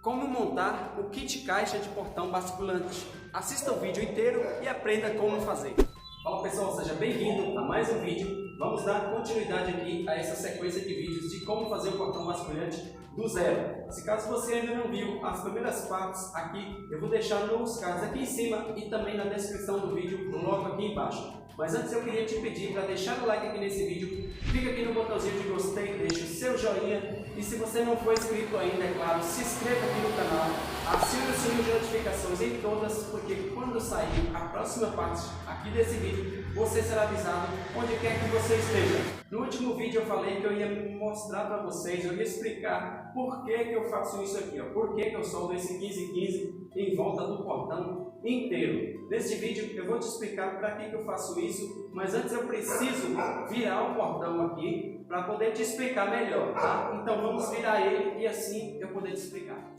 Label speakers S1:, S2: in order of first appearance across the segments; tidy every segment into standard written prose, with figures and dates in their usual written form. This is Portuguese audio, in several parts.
S1: Como montar o kit caixa de portão basculante. Assista o vídeo inteiro e aprenda como fazer. Fala pessoal, seja bem-vindo a mais um vídeo. Vamos dar continuidade aqui a essa sequência de vídeos de como fazer o portão basculante do zero. Se caso você ainda não viu as primeiras partes aqui, eu vou deixar nos cards aqui em cima e também na descrição do vídeo, logo aqui embaixo. Mas antes eu queria te pedir para deixar o like aqui nesse vídeo, clica aqui no botãozinho de gostei, deixa o seu joinha e se você não for inscrito ainda, é claro, se inscreva aqui no canal, acione o sininho de notificações em todas, porque quando sair a próxima parte aqui desse vídeo, você será avisado onde quer que você esteja. No último vídeo eu falei que eu ia mostrar para vocês, eu ia explicar por que eu faço isso aqui, ó, por que eu soldo esse 15-15 em volta do portão inteiro. Neste vídeo eu vou te explicar para que eu faço isso, mas antes eu preciso virar o portão aqui para poder te explicar melhor, tá? Então vamos virar ele e assim eu poder te explicar.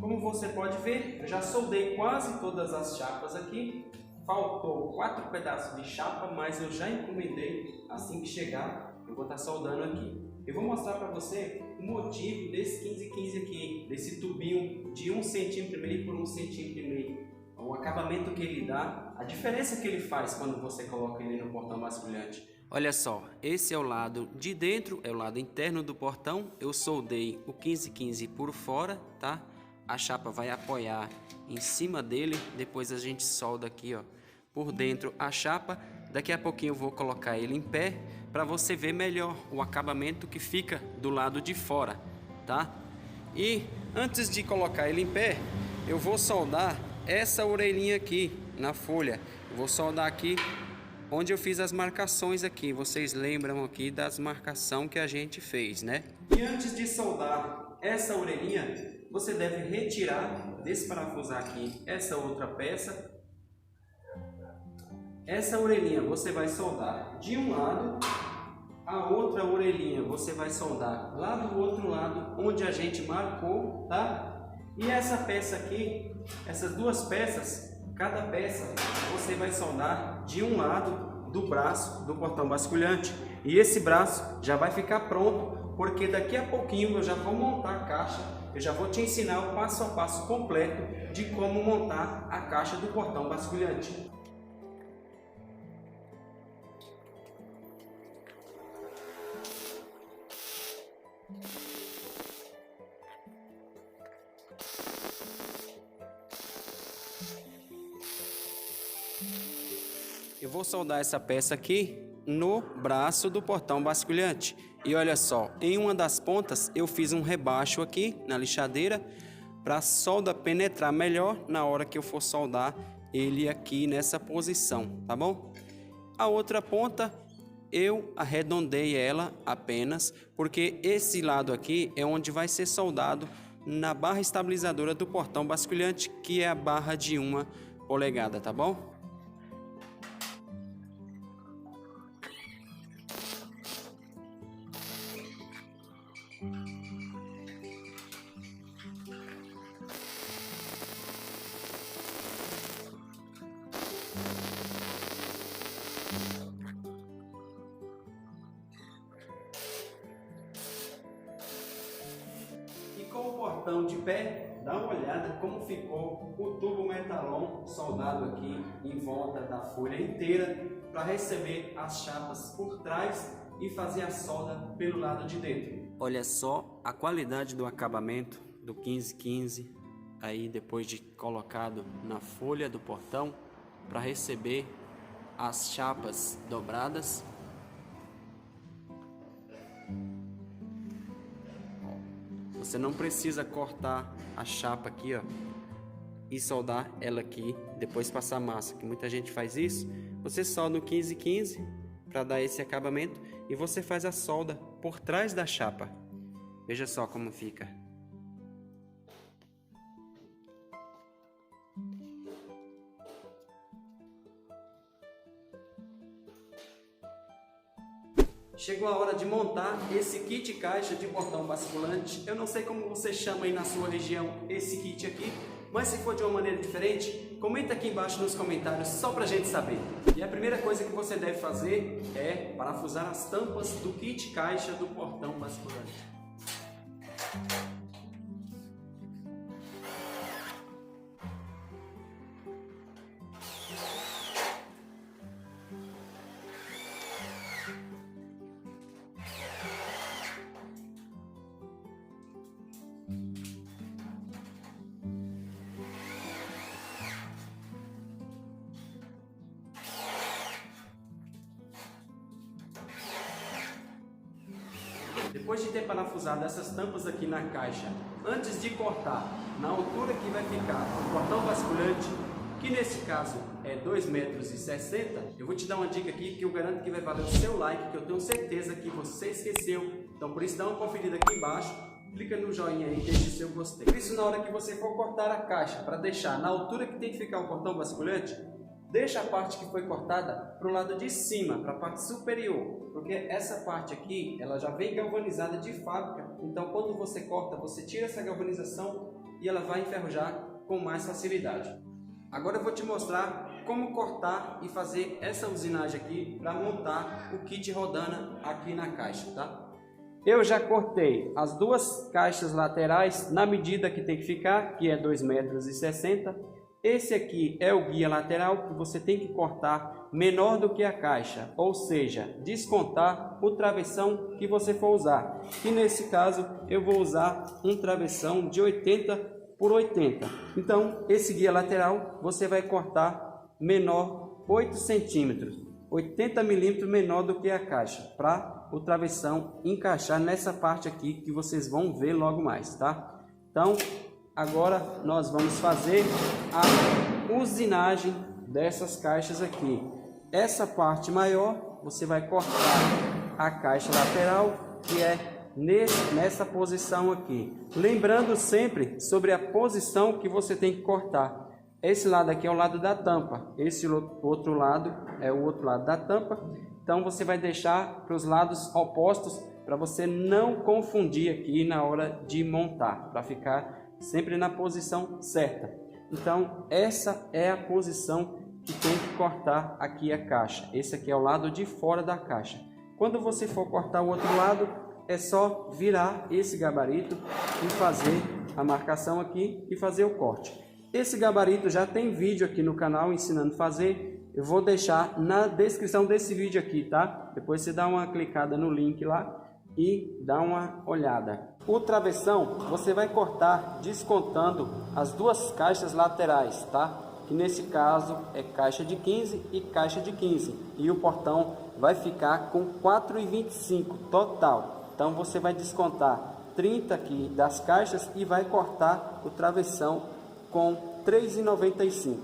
S1: Como você pode ver, eu já soldei quase todas as chapas aqui. Faltou 4 pedaços de chapa, mas eu já encomendei. Assim que chegar, eu vou estar soldando aqui. Eu vou mostrar para você o motivo desse 15-15 aqui, desse tubinho de 1,5 cm por 1,5 cm. O acabamento que ele dá, a diferença que ele faz quando você coloca ele no portão basculante. Olha só, esse é o lado de dentro, é o lado interno do portão. Eu soldei o 15-15 por fora, tá? A chapa vai apoiar em cima dele, depois a gente solda aqui, ó, por dentro a chapa. Daqui a pouquinho eu vou colocar ele em pé para você ver melhor o acabamento que fica do lado de fora, tá? E antes de colocar ele em pé, eu vou soldar essa orelhinha aqui na folha. Eu vou soldar aqui onde eu fiz as marcações aqui. Vocês lembram aqui das marcações que a gente fez, né? E antes de soldar essa orelhinha, você deve retirar, desparafusar aqui essa outra peça. Essa orelhinha você vai soldar de um lado, a outra orelhinha você vai soldar lá do outro lado, onde a gente marcou, tá? E essa peça aqui, essas duas peças, cada peça você vai soldar de um lado do braço do portão basculhante. E esse braço já vai ficar pronto, porque daqui a pouquinho eu já vou montar a caixa. Eu já vou te ensinar o passo a passo completo de como montar a caixa do portão basculhante. Eu vou soldar essa peça aqui no braço do portão basculhante. E olha só, em uma das pontas eu fiz um rebaixo aqui na lixadeira para a solda penetrar melhor na hora que eu for soldar ele aqui nessa posição, tá bom? A outra ponta eu arredondei ela apenas porque esse lado aqui é onde vai ser soldado na barra estabilizadora do portão basculhante, que é a barra de 1 polegada, tá bom? Com o portão de pé, dá uma olhada como ficou o tubo metalon soldado aqui em volta da folha inteira para receber as chapas por trás e fazer a solda pelo lado de dentro. Olha só a qualidade do acabamento do 1515 aí depois de colocado na folha do portão para receber as chapas dobradas. Você não precisa cortar a chapa aqui, ó, e soldar ela aqui, depois passar massa, que muita gente faz isso. Você solda no 1515 para dar esse acabamento e você faz a solda por trás da chapa. Veja só como fica. Chegou a hora de montar esse kit caixa de portão basculante. Eu não sei como você chama aí na sua região esse kit aqui, mas se for de uma maneira diferente, comenta aqui embaixo nos comentários só pra gente saber. E a primeira coisa que você deve fazer é parafusar as tampas do kit caixa do portão basculante. Depois de ter parafusado essas tampas aqui na caixa, antes de cortar, na altura que vai ficar o portão basculante, que nesse caso é 2,60 metros, eu vou te dar uma dica aqui que eu garanto que vai valer o seu like, que eu tenho certeza que você esqueceu. Então por isso dá uma conferida aqui embaixo, clica no joinha aí e deixa o seu gostei. Por isso na hora que você for cortar a caixa, para deixar na altura que tem que ficar o portão basculante, deixa a parte que foi cortada para o lado de cima, para a parte superior, porque essa parte aqui, ela já vem galvanizada de fábrica, então quando você corta, você tira essa galvanização e ela vai enferrujar com mais facilidade. Agora eu vou te mostrar como cortar e fazer essa usinagem aqui para montar o kit rodana aqui na caixa, tá? Eu já cortei as duas caixas laterais na medida que tem que ficar, que é 2,60 metros. Esse aqui é o guia lateral que você tem que cortar menor do que a caixa, ou seja, descontar o travessão que você for usar. E nesse caso eu vou usar um travessão de 80 por 80. Então esse guia lateral você vai cortar menor 8 centímetros, 80 milímetros menor do que a caixa, para o travessão encaixar nessa parte aqui que vocês vão ver logo mais, tá? Então agora nós vamos fazer a usinagem dessas caixas aqui. Essa parte maior você vai cortar a caixa lateral, que é nessa posição aqui. Lembrando sempre sobre a posição que você tem que cortar. Esse lado aqui é o lado da tampa, esse outro lado é o outro lado da tampa. Então você vai deixar para os lados opostos para você não confundir aqui na hora de montar, para ficar sempre na posição certa. Então essa é a posição que tem que cortar aqui a caixa. Esse aqui é o lado de fora da caixa. Quando você for cortar o outro lado, é só virar esse gabarito e fazer a marcação aqui e fazer o corte. Esse gabarito já tem vídeo aqui no canal ensinando a fazer. Eu vou deixar na descrição desse vídeo aqui, tá? Depois você dá uma clicada no link lá e dá uma olhada. O travessão você vai cortar descontando as duas caixas laterais, tá? Que nesse caso é caixa de 15 e caixa de 15. E o portão vai ficar com 4,25 total. Então você vai descontar 30 aqui das caixas e vai cortar o travessão com R$ 3,95.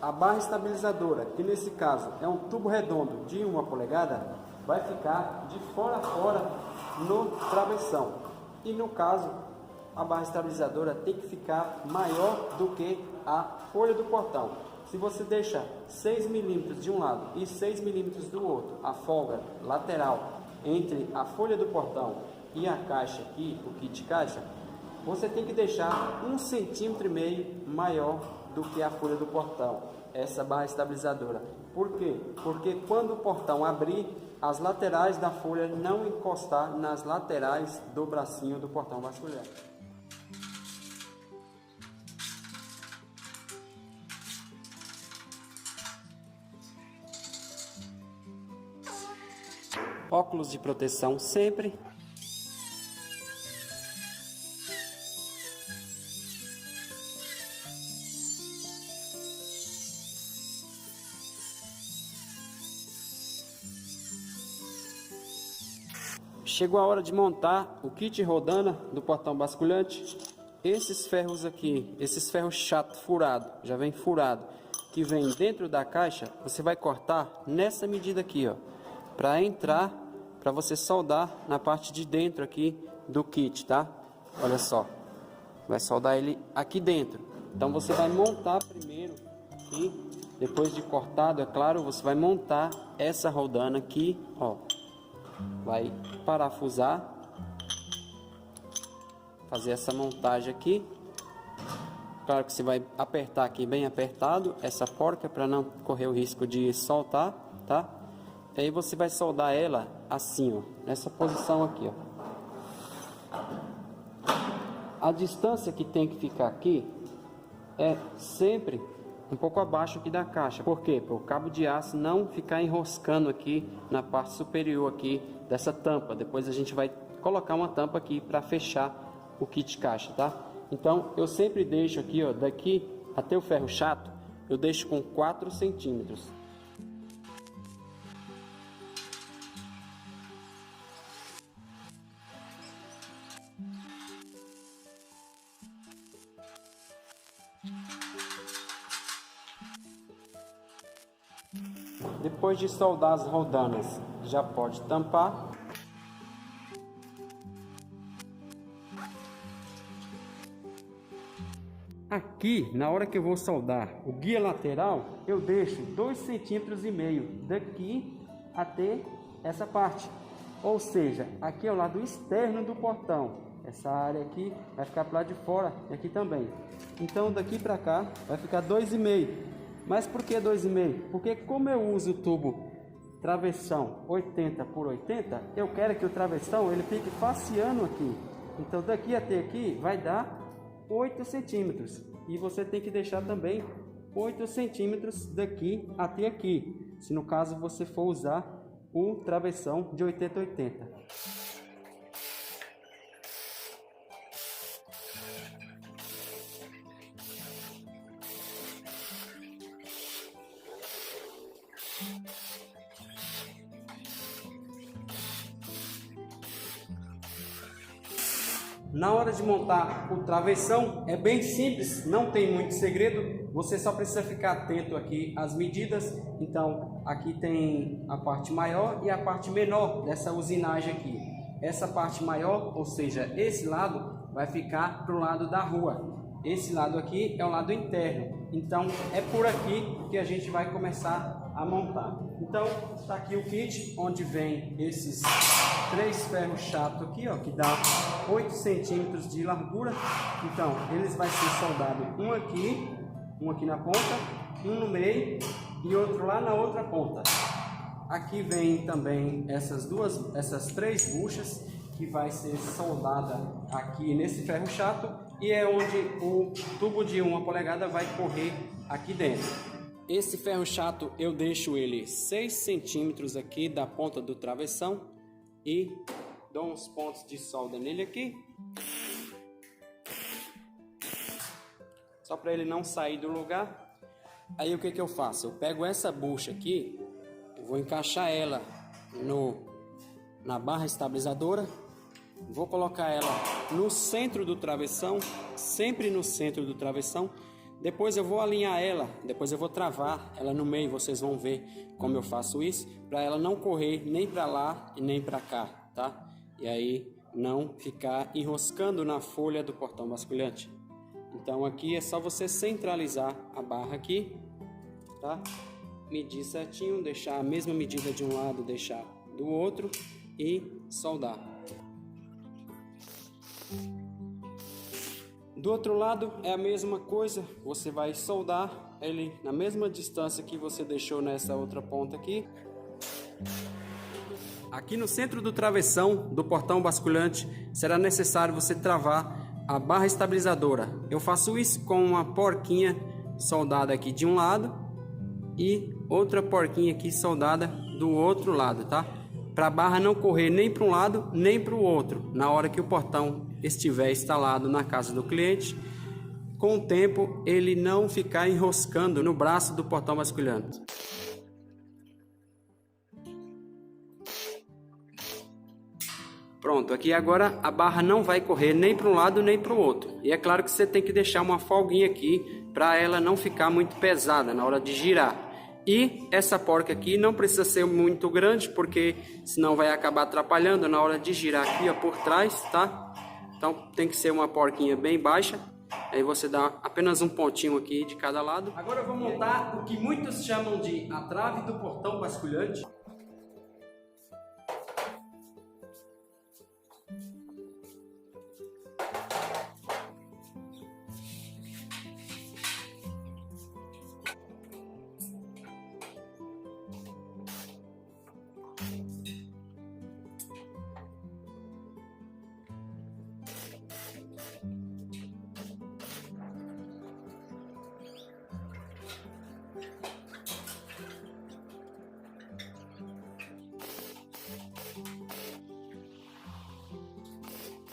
S1: A barra estabilizadora, que nesse caso é um tubo redondo de 1 polegada, vai ficar de fora a fora no travessão. E no caso, a barra estabilizadora tem que ficar maior do que a folha do portão. Se você deixa 6 milímetros de um lado e 6 milímetros do outro, a folga lateral entre a folha do portão e a caixa aqui, o kit caixa, você tem que deixar 1,5 centímetro maior do que a folha do portão, essa barra estabilizadora. Por quê? Porque quando o portão abrir, as laterais da folha não encostar nas laterais do bracinho do portão basculante. Óculos de proteção sempre. Chegou a hora de montar o kit rodana do portão basculante. Esses ferros aqui, esses ferros chato furado, já vem furado, que vem dentro da caixa, você vai cortar nessa medida aqui, ó, para entrar, para você soldar na parte de dentro aqui do kit, tá? Olha só, vai soldar ele aqui dentro. Então você vai montar primeiro aqui, depois de cortado, é claro, você vai montar essa rodana aqui, ó. Vai parafusar, fazer essa montagem aqui. Claro que você vai apertar aqui bem apertado essa porca para não correr o risco de soltar, tá? E aí você vai soldar ela assim, ó, nessa posição aqui, ó. A distância que tem que ficar aqui é sempre um pouco abaixo aqui da caixa. Por quê? Para o cabo de aço não ficar enroscando aqui na parte superior aqui dessa tampa. Depois a gente vai colocar uma tampa aqui para fechar o kit caixa, tá? Então eu sempre deixo aqui, ó, daqui até o ferro chato, eu deixo com 4 centímetros. Depois de soldar as rodanas, já pode tampar. Aqui, na hora que eu vou soldar o guia lateral, eu deixo 2,5 centímetros daqui até essa parte. Ou seja, aqui é o lado externo do portão. Essa área aqui vai ficar para lado de fora e aqui também. Então daqui para cá vai ficar 2,5. Mas por que 2,5? Porque como eu uso o tubo travessão 80 por 80, eu quero que o travessão ele fique faceando aqui. Então daqui até aqui vai dar 8 centímetros. E você tem que deixar também 8 centímetros daqui até aqui, se no caso você for usar o travessão de 80 a 80. Na hora de montar o travessão é bem simples, não tem muito segredo, você só precisa ficar atento aqui às medidas. Então aqui tem a parte maior e a parte menor dessa usinagem aqui. Essa parte maior, ou seja, esse lado vai ficar para o lado da rua. Esse lado aqui é o lado interno, então é por aqui que a gente vai começar a montar. Então está aqui o kit, onde vem esses 3 ferros chatos aqui, ó, que dá 8 centímetros de largura. Então eles vai ser soldado um aqui na ponta, um no meio e outro lá na outra ponta. Aqui vem também essas 3 buchas que vai ser soldada aqui nesse ferro chato, e é onde o tubo de 1 polegada vai correr aqui dentro. Esse ferro chato eu deixo ele 6 centímetros aqui da ponta do travessão e dou uns pontos de solda nele aqui, só para ele não sair do lugar. Aí o que eu faço? Eu pego essa bucha aqui, eu vou encaixar ela na barra estabilizadora Vou colocar ela no centro do travessão, sempre no centro do travessão. Depois eu vou alinhar ela, depois eu vou travar ela no meio, vocês vão ver como eu faço isso, para ela não correr nem para lá e nem para cá, tá? E aí não ficar enroscando na folha do portão basculhante. Então aqui é só você centralizar a barra aqui, tá? Medir certinho, deixar a mesma medida de um lado, deixar do outro e soldar. Do outro lado é a mesma coisa, você vai soldar ele na mesma distância que você deixou nessa outra ponta aqui. Aqui no centro do travessão do portão basculhante será necessário você travar a barra estabilizadora. Eu faço isso com uma porquinha soldada aqui de um lado e outra porquinha aqui soldada do outro lado, tá? Para a barra não correr nem para um lado nem para o outro na hora que o portão estiver instalado na casa do cliente, com o tempo ele não ficar enroscando no braço do portão basculhante. Pronto, aqui agora a barra não vai correr nem para um lado nem para o outro. E é claro que você tem que deixar uma folguinha aqui para ela não ficar muito pesada na hora de girar. E essa porca aqui não precisa ser muito grande, porque senão vai acabar atrapalhando na hora de girar aqui, ó, por trás, tá? Então tem que ser uma porquinha bem baixa. Aí você dá apenas um pontinho aqui de cada lado. Agora eu vou montar o que muitos chamam de a trave do portão basculhante.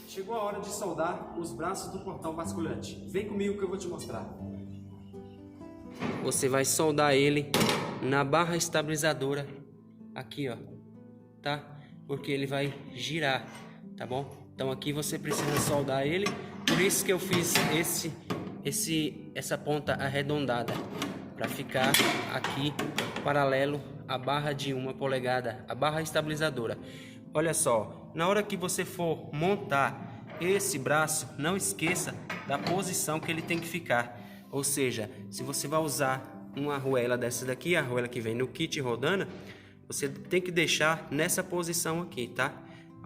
S1: Chegou a hora de soldar os braços do portão basculhante. Vem comigo que eu vou te mostrar. Você vai soldar ele na barra estabilizadora aqui, ó, tá? Porque ele vai girar, tá bom? Então aqui você precisa soldar ele. Por isso que eu fiz essa ponta arredondada, para ficar aqui paralelo à barra de 1 polegada, a barra estabilizadora. Olha só, na hora que você for montar esse braço, não esqueça da posição que ele tem que ficar. Ou seja, se você vai usar uma arruela dessa daqui, a arruela que vem no kit rodana, você tem que deixar nessa posição aqui, tá?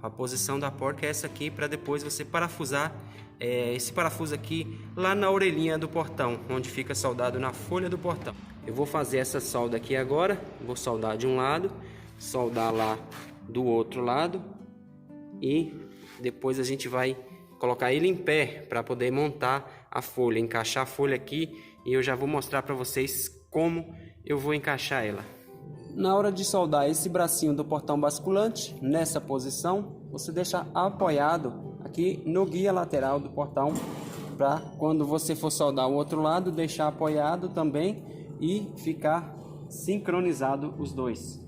S1: A posição da porca é essa aqui, para depois você parafusar esse parafuso aqui lá na orelhinha do portão, onde fica soldado na folha do portão. Eu vou fazer essa solda aqui agora, vou soldar de um lado, soldar lá do outro lado e depois a gente vai colocar ele em pé para poder montar a folha, encaixar a folha aqui, e eu já vou mostrar para vocês como eu vou encaixar ela. Na hora de soldar esse bracinho do portão basculante, nessa posição, você deixa apoiado aqui no guia lateral do portão, para quando você for soldar o outro lado, deixar apoiado também e ficar sincronizado os dois.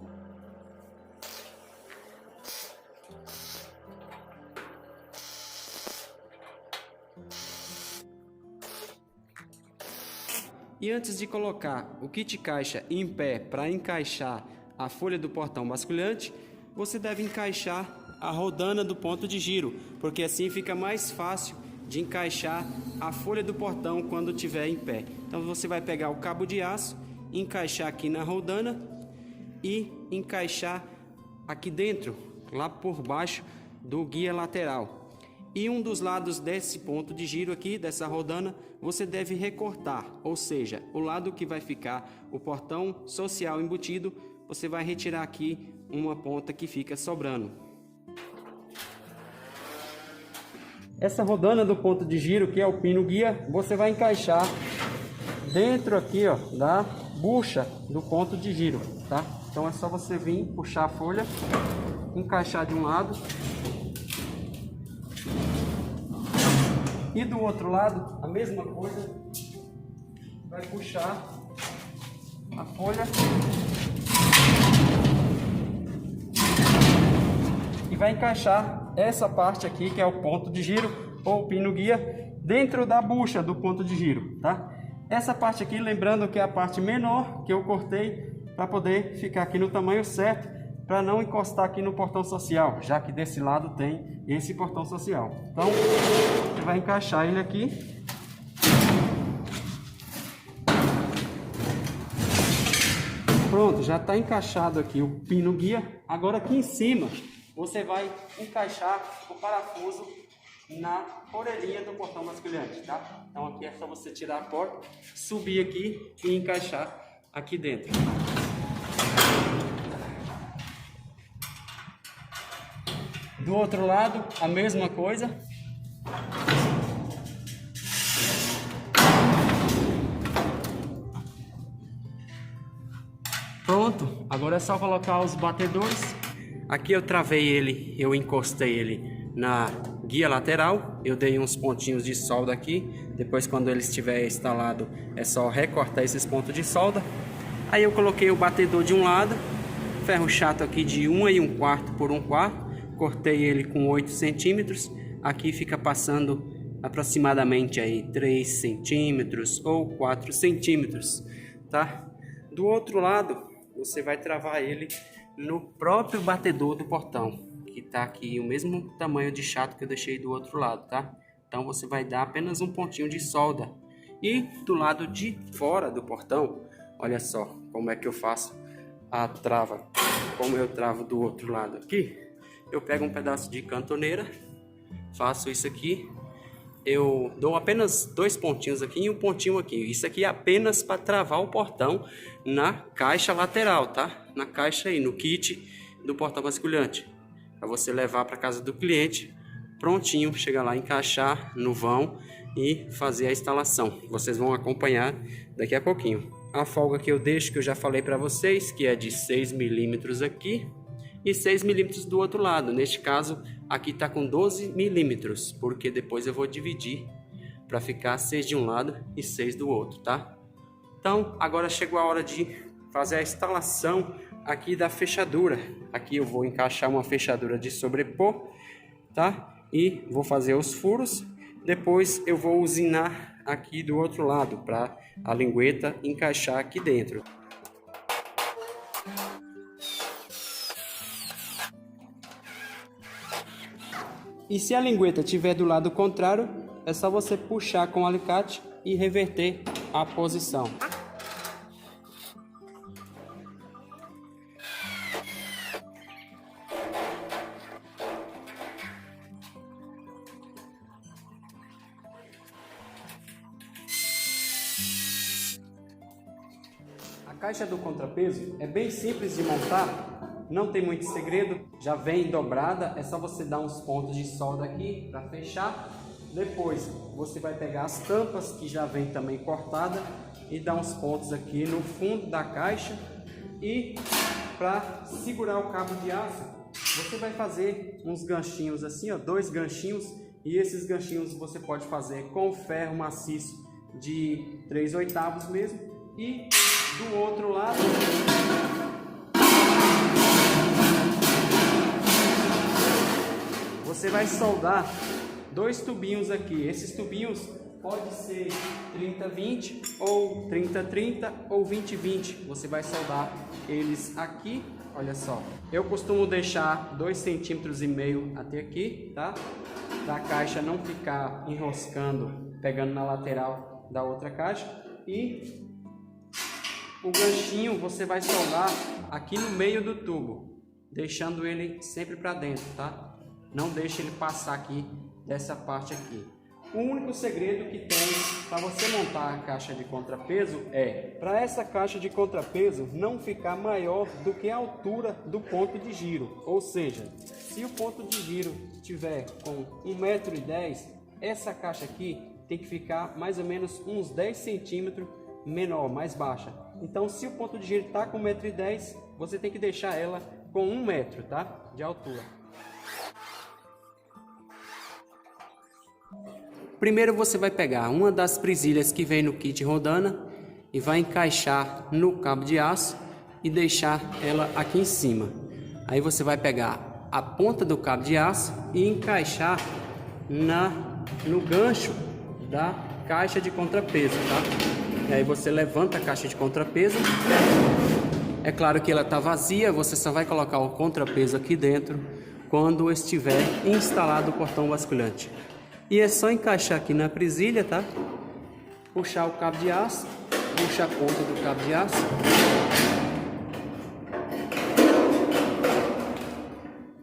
S1: E antes de colocar o kit caixa em pé para encaixar a folha do portão basculhante, você deve encaixar a rodana do ponto de giro, porque assim fica mais fácil de encaixar a folha do portão quando estiver em pé. Então você vai pegar o cabo de aço, encaixar aqui na rodana e encaixar aqui dentro, lá por baixo do guia lateral. E um dos lados desse ponto de giro aqui, dessa rodana, você deve recortar, ou seja, o lado que vai ficar o portão social embutido, você vai retirar aqui uma ponta que fica sobrando. Essa rodana do ponto de giro, que é o pino guia, você vai encaixar dentro aqui, ó, da bucha do ponto de giro, tá? Então é só você vir puxar a folha, encaixar de um lado e do outro lado a mesma coisa, vai puxar a folha e vai encaixar colocar essa parte aqui, que é o ponto de giro ou pino guia, dentro da bucha do ponto de giro, tá? Essa parte aqui, lembrando que é a parte menor que eu cortei para poder ficar aqui no tamanho certo, para não encostar aqui no portão social, já que desse lado tem esse portão social. Então, você vai encaixar ele aqui. Pronto, já está encaixado aqui o pino guia. Agora aqui em cima, você vai encaixar o parafuso na orelhinha do portão basculhante, tá? Então aqui é só você tirar a porta, subir aqui e encaixar aqui dentro. Do outro lado, a mesma coisa. Pronto, agora é só colocar os batedores. Aqui eu travei ele, eu encostei ele na guia lateral. Eu dei uns pontinhos de solda aqui. Depois, quando ele estiver instalado, é só recortar esses pontos de solda. Aí eu coloquei o batedor de um lado, ferro chato aqui de 1 1/4 por 1/4. Cortei ele com 8 centímetros. Aqui fica passando aproximadamente aí 3 centímetros ou 4 centímetros, tá? Do outro lado, você vai travar ele no próprio batedor do portão, que tá aqui o mesmo tamanho de chato que eu deixei do outro lado, tá? Então você vai dar apenas um pontinho de solda. E do lado de fora do portão, olha só como é que eu faço a trava, como eu travo do outro lado aqui. Eu pego um pedaço de cantoneira, faço isso aqui. Eu dou apenas 2 pontinhos aqui e um pontinho aqui. Isso aqui é apenas para travar o portão na caixa lateral, tá? Na caixa aí, no kit do portão basculhante. Para você levar para casa do cliente, prontinho, chegar lá, encaixar no vão e fazer a instalação. Vocês vão acompanhar daqui a pouquinho. A folga que eu deixo, que eu já falei para vocês, que é de 6 milímetros aqui e 6 milímetros do outro lado. Neste caso, aqui está com 12 milímetros, porque depois eu vou dividir para ficar 6 de um lado e 6 do outro, tá? Então, agora chegou a hora de fazer a instalação aqui da fechadura. Aqui eu vou encaixar uma fechadura de sobrepor, tá? E vou fazer os furos. Depois eu vou usinar aqui do outro lado para a lingueta encaixar aqui dentro. E se a lingueta estiver do lado contrário, é só você puxar com o alicate e reverter a posição. A caixa do contrapeso é bem simples de montar. Não tem muito segredo, já vem dobrada, é só você dar uns pontos de solda aqui para fechar. Depois você vai pegar as tampas que já vem também cortada e dar uns pontos aqui no fundo da caixa. E para segurar o cabo de aço, você vai fazer uns ganchinhos assim, ó, 2 ganchinhos, e esses ganchinhos você pode fazer com ferro maciço de 3/8 mesmo. E do outro lado você vai soldar 2 tubinhos aqui. Esses tubinhos pode ser 30-20 ou 30-30 ou 20-20. Você vai soldar eles aqui, olha só. Eu costumo deixar 2,5 centímetros até aqui, tá? Para a caixa não ficar enroscando, pegando na lateral da outra caixa. E o ganchinho você vai soldar aqui no meio do tubo, deixando ele sempre para dentro, tá? Não deixe ele passar aqui dessa parte aqui. O único segredo que tem para você montar a caixa de contrapeso é, para essa caixa de contrapeso não ficar maior do que a altura do ponto de giro. Ou seja, se o ponto de giro estiver com 1,10 m, essa caixa aqui tem que ficar mais ou menos uns 10 centímetros menor, mais baixa. Então, se o ponto de giro está com 1,10 m, você tem que deixar ela com 1 metro, tá? De altura. Primeiro você vai pegar uma das presilhas que vem no kit Rodana e vai encaixar no cabo de aço e deixar ela aqui em cima. Aí você vai pegar a ponta do cabo de aço e encaixar no gancho da caixa de contrapeso, tá? E aí você levanta a caixa de contrapeso. É claro que ela está vazia, você só vai colocar o contrapeso aqui dentro quando estiver instalado o portão basculante. E é só encaixar aqui na presilha, tá? Puxar o cabo de aço, puxa a ponta do cabo de aço.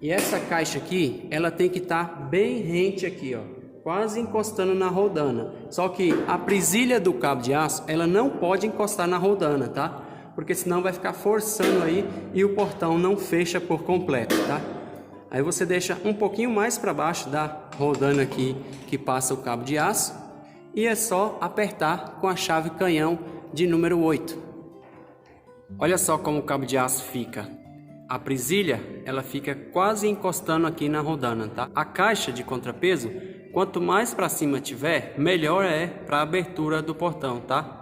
S1: E essa caixa aqui, ela tem que estar bem rente aqui, ó, quase encostando na roldana. Só que a presilha do cabo de aço, ela não pode encostar na roldana, tá? Porque senão vai ficar forçando aí e o portão não fecha por completo, tá? Aí você deixa um pouquinho mais para baixo da roldana aqui que passa o cabo de aço e é só apertar com a chave canhão de número 8. Olha só como o cabo de aço fica. A presilha, ela fica quase encostando aqui na roldana, tá? A caixa de contrapeso, quanto mais para cima tiver, melhor é para a abertura do portão, tá?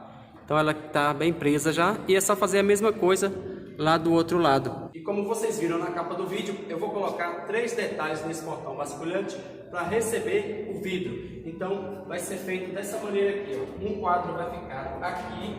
S1: Então ela está bem presa já e é só fazer a mesma coisa lá do outro lado. E como vocês viram na capa do vídeo, eu vou colocar 3 detalhes nesse portão basculante para receber o vidro. Então vai ser feito dessa maneira aqui, ó. Um quadro vai ficar aqui,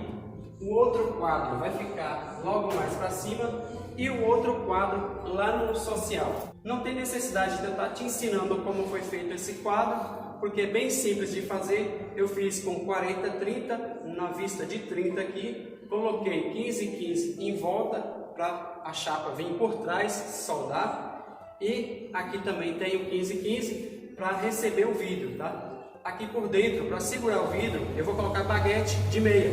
S1: o outro quadro vai ficar logo mais para cima e o outro quadro lá no social. Não tem necessidade de eu estar te ensinando como foi feito esse quadro, porque é bem simples de fazer. Eu fiz com 40-30 na vista de 30 aqui, coloquei 15-15 em volta para a chapa vir por trás soldar, e aqui também tenho 15-15 para receber o vidro, tá? Aqui por dentro, para segurar o vidro, eu vou colocar baguete de meia.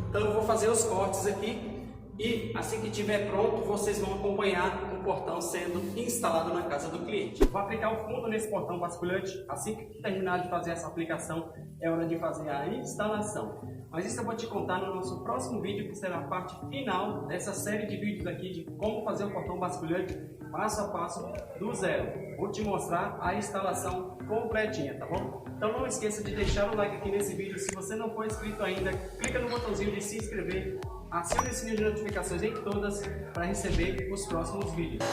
S1: Então eu vou fazer os cortes aqui e assim que estiver pronto, vocês vão acompanhar o portão sendo instalado na casa do cliente. Vou aplicar o fundo nesse portão basculante. Assim que terminar de fazer essa aplicação, é hora de fazer a instalação. Mas isso eu vou te contar no nosso próximo vídeo, que será a parte final dessa série de vídeos aqui de como fazer o portão basculante passo a passo do zero. Vou te mostrar a instalação completinha, tá bom? Então não esqueça de deixar o like aqui nesse vídeo. Se você não for inscrito ainda, clica no botãozinho de se inscrever, acione o sininho de notificações em todas para receber os próximos vídeos.